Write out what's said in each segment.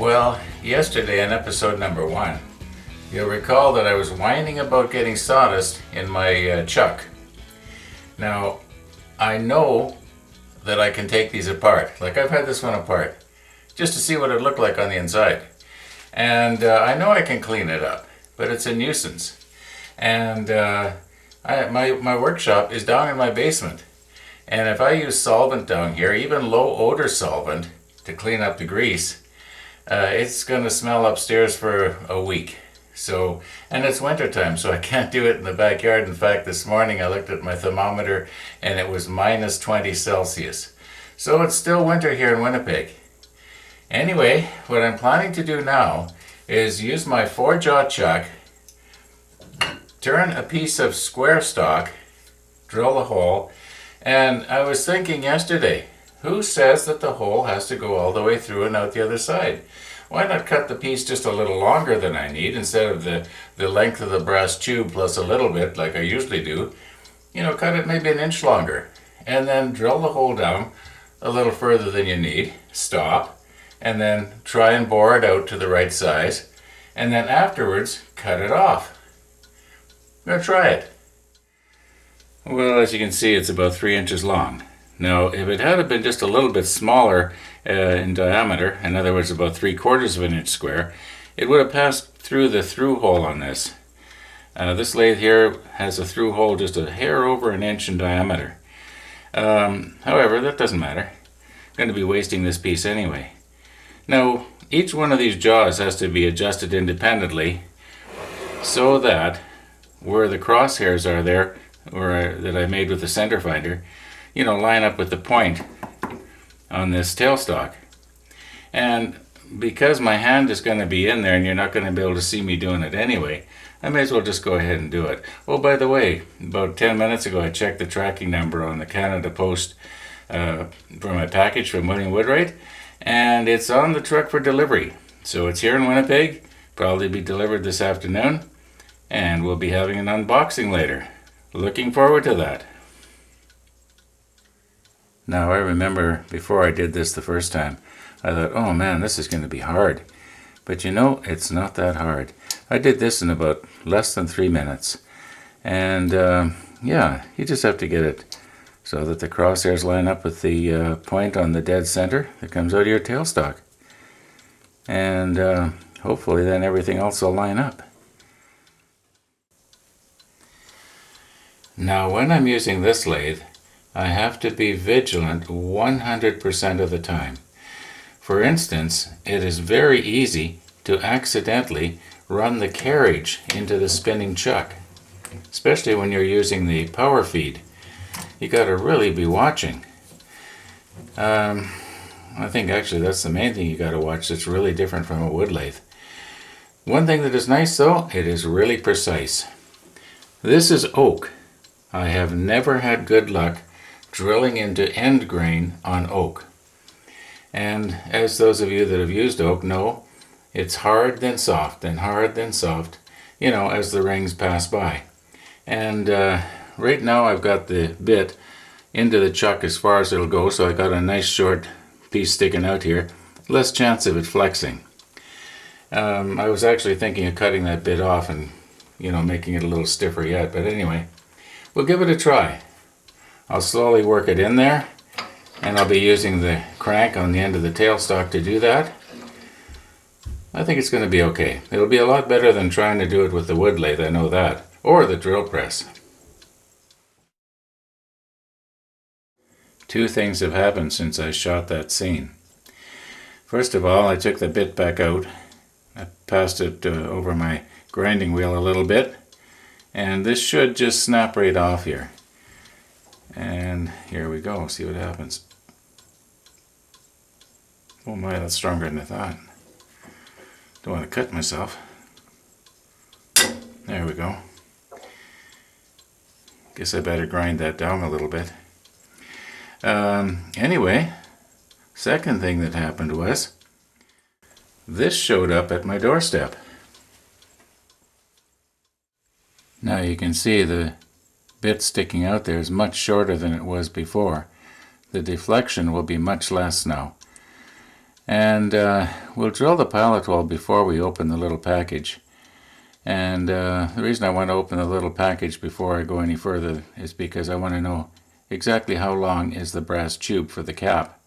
Well, yesterday in episode number 1, you'll recall that I was whining about getting sawdust in my chuck. Now, I know that I can take these apart. Like, I've had this one apart just to see what it looked like on the inside. And I know I can clean it up, but it's a nuisance. And my workshop is down in my basement. And if I use solvent down here, even low odor solvent, to clean up the grease, it's going to smell upstairs for a week. So, and it's winter time, so I can't do it in the backyard. In fact, this morning I looked at my thermometer and it was minus 20 Celsius. So it's still winter here in Winnipeg. Anyway, what I'm planning to do now is use my 4-jaw chuck, turn a piece of square stock, drill a hole, and I was thinking yesterday, who says that the hole has to go all the way through and out the other side? Why not cut the piece just a little longer than I need instead of the length of the brass tube plus a little bit like I usually do? You know, cut it maybe an inch longer and then drill the hole down a little further than you need, stop, and then try and bore it out to the right size, and then afterwards cut it off. I'm going to try it. Well, as you can see, it's about 3 inches long. Now, if it had been just a little bit smaller in diameter, in other words about 3/4 of an inch square, it would have passed through the through hole on this. This lathe here has a through hole just a hair over an inch in diameter. However, that doesn't matter. I'm going to be wasting this piece anyway. Now, each one of these jaws has to be adjusted independently so that where the crosshairs are there, that I made with the center finder, you know, line up with the point on this tailstock. And because my hand is going to be in there and you're not going to be able to see me doing it anyway, I may as well just go ahead and do it. Oh, by the way, about 10 minutes ago I checked the tracking number on the Canada Post for my package from William Woodwright, and it's on the truck for delivery. So it's here in Winnipeg, probably be delivered this afternoon, and we'll be having an unboxing later. Looking forward to that. Now, I remember before I did this the first time, I thought, oh man, this is going to be hard. But you know, it's not that hard. I did this in about less than 3 minutes. And yeah, you just have to get it so that the crosshairs line up with the point on the dead center that comes out of your tailstock. And hopefully then everything else will line up. Now, when I'm using this lathe, I have to be vigilant 100% of the time. For instance, it is very easy to accidentally run the carriage into the spinning chuck, especially when you're using the power feed. You got to really be watching. I think actually that's the main thing you got to watch that's really different from a wood lathe. One thing that is nice though, it is really precise. This is oak. I have never had good luck drilling into end grain on oak. And as those of you that have used oak know, it's hard then soft and hard then soft, you know, as the rings pass by. And right now I've got the bit into the chuck as far as it'll go, so I got a nice short piece sticking out here. Less chance of it flexing. I was actually thinking of cutting that bit off and, you know, making it a little stiffer yet, but anyway, we'll give it a try. I'll slowly work it in there, and I'll be using the crank on the end of the tailstock to do that. I think it's going to be okay. It'll be a lot better than trying to do it with the wood lathe, I know that, or the drill press. 2 things have happened since I shot that scene. First of all, I took the bit back out. I passed it over my grinding wheel a little bit, and this should just snap right off here. And here we go, see what happens. Oh my, that's stronger than I thought. Don't want to cut myself. There we go. Guess I better grind that down a little bit. Anyway, second thing that happened was this showed up at my doorstep. Now you can see the bit sticking out there is much shorter than it was before. The deflection will be much less now. And we'll drill the pilot hole before we open the little package. And the reason I want to open the little package before I go any further is because I want to know exactly how long is the brass tube for the cap.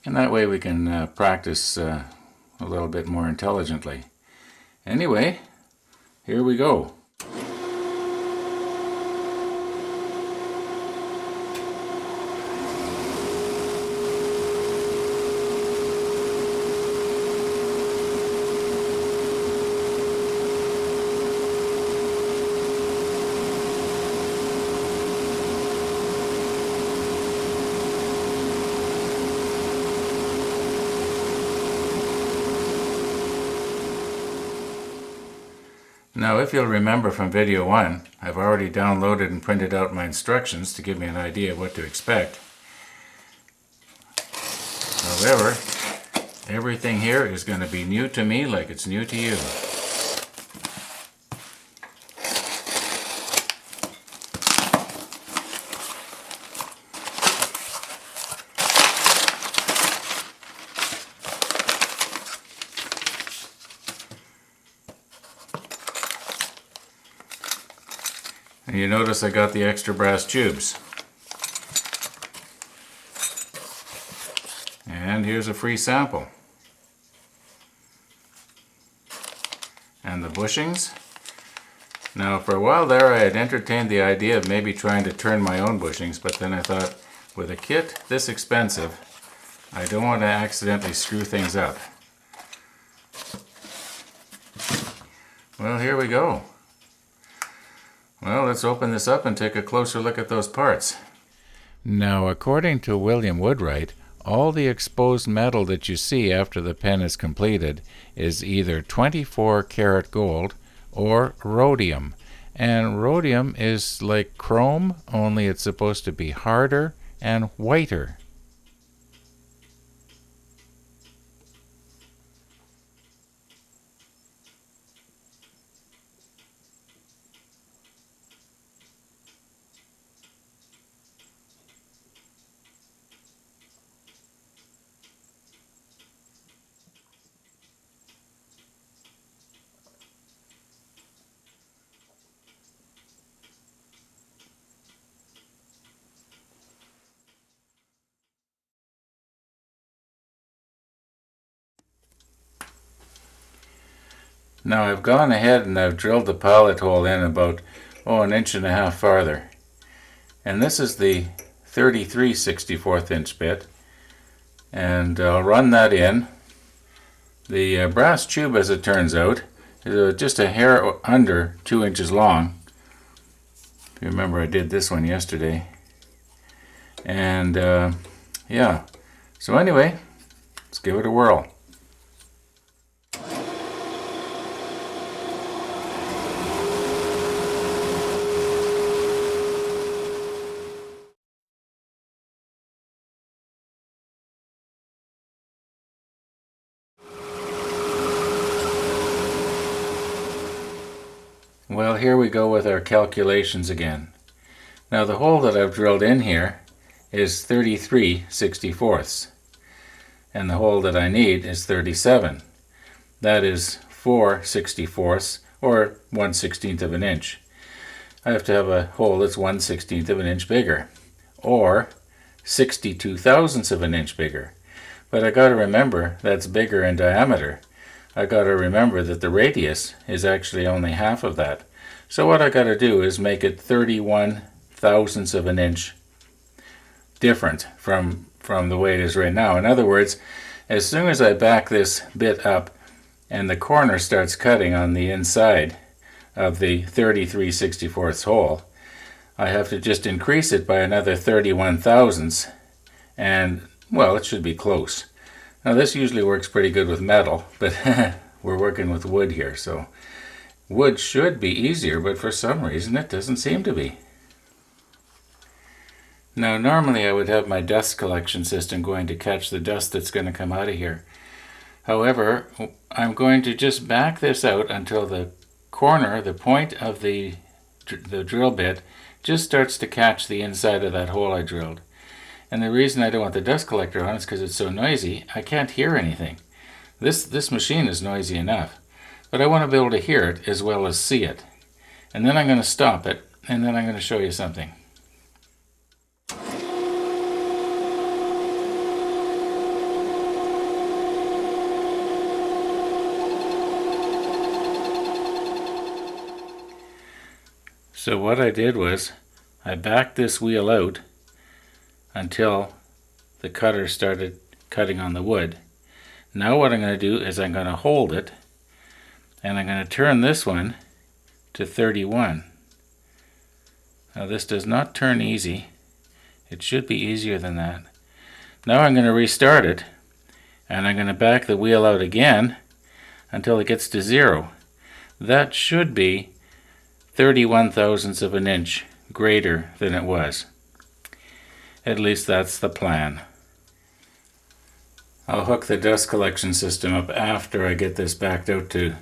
And that way we can practice a little bit more intelligently. Anyway, here we go. Now, if you'll remember from video 1, I've already downloaded and printed out my instructions to give me an idea of what to expect. However, everything here is going to be new to me like it's new to you. And you notice I got the extra brass tubes. And here's a free sample. And the bushings. Now for a while there I had entertained the idea of maybe trying to turn my own bushings, but then I thought, with a kit this expensive, I don't want to accidentally screw things up. Well, here we go. Well, let's open this up and take a closer look at those parts. Now, according to William Woodwright, all the exposed metal that you see after the pen is completed is either 24 karat gold or rhodium. And rhodium is like chrome, only it's supposed to be harder and whiter. Now I've gone ahead and I've drilled the pilot hole in about, an inch and a half farther. And this is the 33/64 inch bit. And I'll run that in. The brass tube, as it turns out, is just a hair under 2 inches long. If you remember, I did this one yesterday. And yeah, so anyway, let's give it a whirl. Well, here we go with our calculations again. Now the hole that I've drilled in here is 33/64, and the hole that I need is 37. That is 4/64, or 1/16 of an inch. I have to have a hole that's 1/16 of an inch bigger, or 62 thousandths of an inch bigger. But I got to remember that's bigger in diameter. I got to remember that the radius is actually only half of that. So what I got to do is make it 31 thousandths of an inch different from the way it is right now. In other words, as soon as I back this bit up and the corner starts cutting on the inside of the 33/64 hole, I have to just increase it by another 31 thousandths, and well, it should be close. Now this usually works pretty good with metal, but we're working with wood here, so wood should be easier, but for some reason it doesn't seem to be. Now normally I would have my dust collection system going to catch the dust that's going to come out of here. However, I'm going to just back this out until the corner, the point of the drill bit, just starts to catch the inside of that hole I drilled. And the reason I don't want the dust collector on is because it's so noisy. I can't hear anything. This machine is noisy enough, but I want to be able to hear it as well as see it. And then I'm going to stop it, and then I'm going to show you something. So what I did was I backed this wheel out until the cutter started cutting on the wood. Now what I'm going to do is I'm going to hold it, and I'm going to turn this one to 31. Now this does not turn easy. It should be easier than that. Now I'm going to restart it, and I'm going to back the wheel out again until it gets to 0. That should be 31 thousandths of an inch greater than it was. At least that's the plan. I'll hook the dust collection system up after I get this backed out to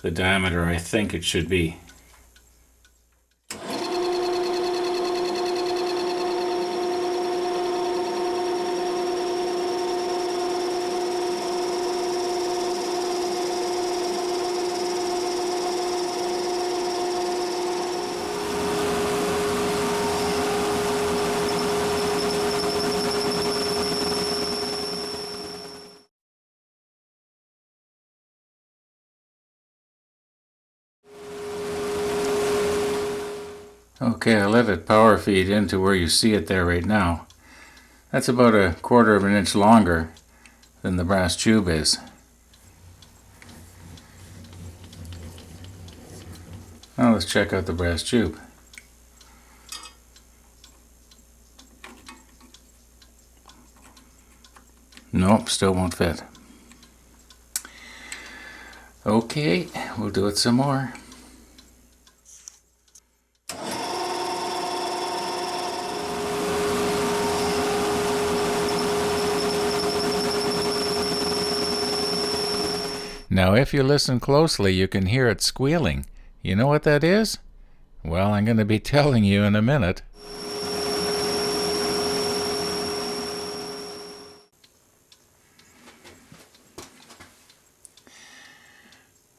the diameter I think it should be. Okay, I let it power feed into where you see it there right now. That's about 1/4 of an inch longer than the brass tube is. Now let's check out the brass tube. Nope, still won't fit. Okay, we'll do it some more. Now if you listen closely, you can hear it squealing. You know what that is? Well, I'm going to be telling you in a minute.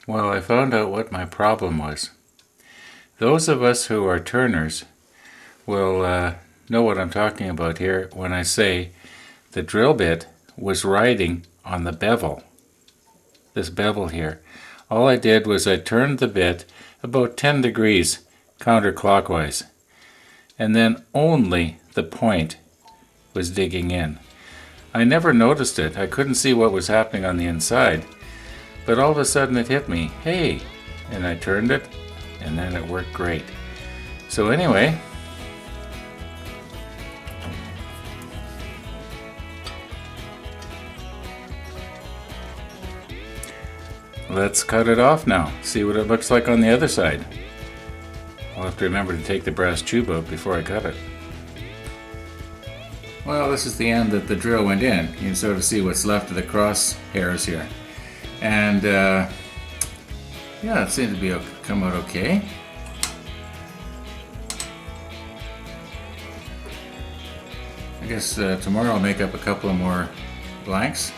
Well, I found out what my problem was. Those of us who are turners will know what I'm talking about here when I say the drill bit was riding on the bevel. This bevel here. All I did was I turned the bit about 10 degrees counterclockwise, and then only the point was digging in. I never noticed it. I couldn't see what was happening on the inside, but all of a sudden it hit me, hey, and I turned it, and then it worked great. So anyway, let's cut it off now. See what it looks like on the other side. I'll have to remember to take the brass tube out before I cut it. Well, this is the end that the drill went in. You can sort of see what's left of the cross hairs here. And yeah, it seemed to be come out okay. I guess tomorrow I'll make up a couple of more blanks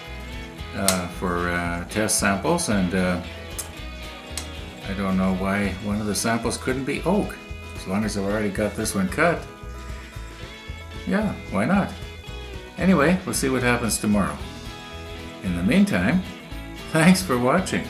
for test samples, and I don't know why one of the samples couldn't be oak. As long as I've already got this one cut, yeah, why not? Anyway, we'll see what happens tomorrow. In the meantime, thanks for watching.